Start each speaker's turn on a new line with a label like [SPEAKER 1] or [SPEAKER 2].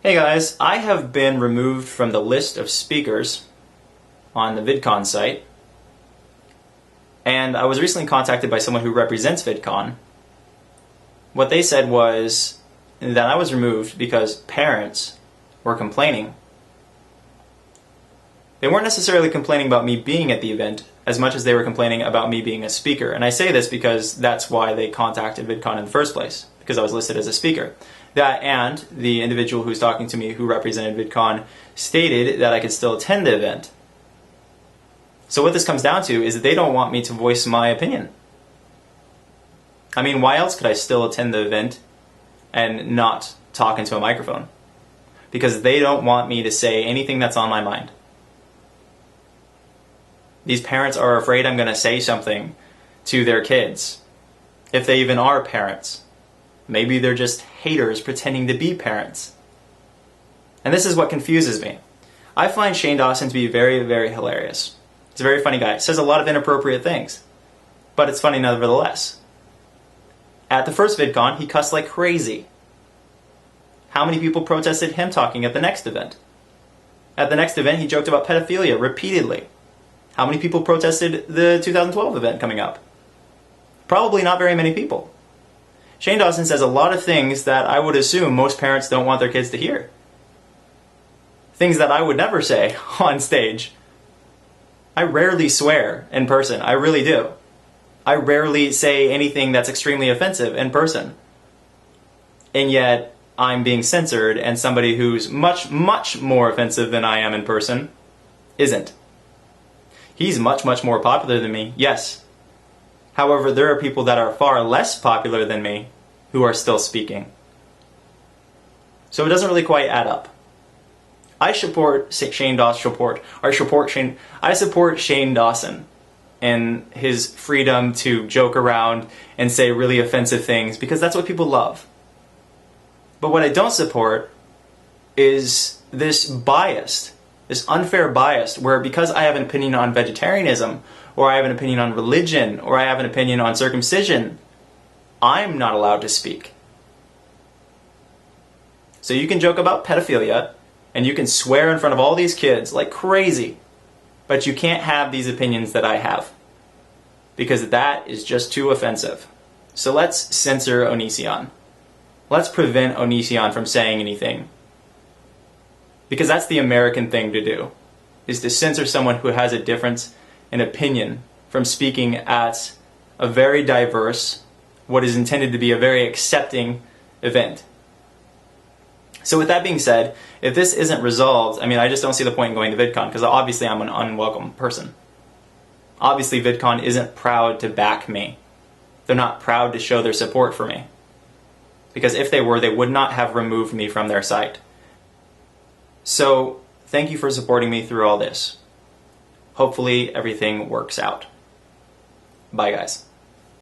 [SPEAKER 1] Hey guys, I have been removed from the list of speakers on the VidCon site, and I was recently contacted by someone who represents VidCon. What they said was that I was removed because parents were complaining. They weren't necessarily complaining about me being at the event as much as they were complaining about me being a speaker. And I say this because that's why they contacted VidCon in the first place, because I was listed as a speaker. That and the individual who's talking to me who represented VidCon stated that I could still attend the event. So what this comes down to is that they don't want me to voice my opinion. I mean, why else could I still attend the event and not talk into a microphone? Because they don't want me to say anything that's on my mind. These parents are afraid I'm going to say something to their kids, if they even are parents. Maybe they're just haters pretending to be parents. And this is what confuses me. I find Shane Dawson to be very, very hilarious. He's a very funny guy. Says a lot of inappropriate things. But it's funny nevertheless. At the first VidCon, he cussed like crazy. How many people protested him talking at the next event? At the next event, he joked about pedophilia repeatedly. How many people protested the 2012 event coming up? Probably not very many people. Shane Dawson says a lot of things that I would assume most parents don't want their kids to hear. Things that I would never say on stage. I rarely swear in person. I really do. I rarely say anything that's extremely offensive in person. And yet, I'm being censored, and somebody who's much, much more offensive than I am in person isn't. He's much, much more popular than me, yes. However, there are people that are far less popular than me who are still speaking. So it doesn't really quite add up. I support Shane Dawson and his freedom to joke around and say really offensive things because that's what people love. But what I don't support is this unfair bias where because I have an opinion on vegetarianism, or I have an opinion on religion, or I have an opinion on circumcision, I'm not allowed to speak. So you can joke about pedophilia, and you can swear in front of all these kids like crazy, but you can't have these opinions that I have, because that is just too offensive. So let's censor Onision. Let's prevent Onision from saying anything. Because that's the American thing to do, is to censor someone who has a difference in opinion from speaking at a very diverse, what is intended to be a very accepting event. So with that being said, if this isn't resolved, I just don't see the point in going to VidCon, because obviously I'm an unwelcome person. Obviously VidCon isn't proud to back me. They're not proud to show their support for me. Because if they were, they would not have removed me from their site. So, thank you for supporting me through all this. Hopefully everything works out. Bye guys.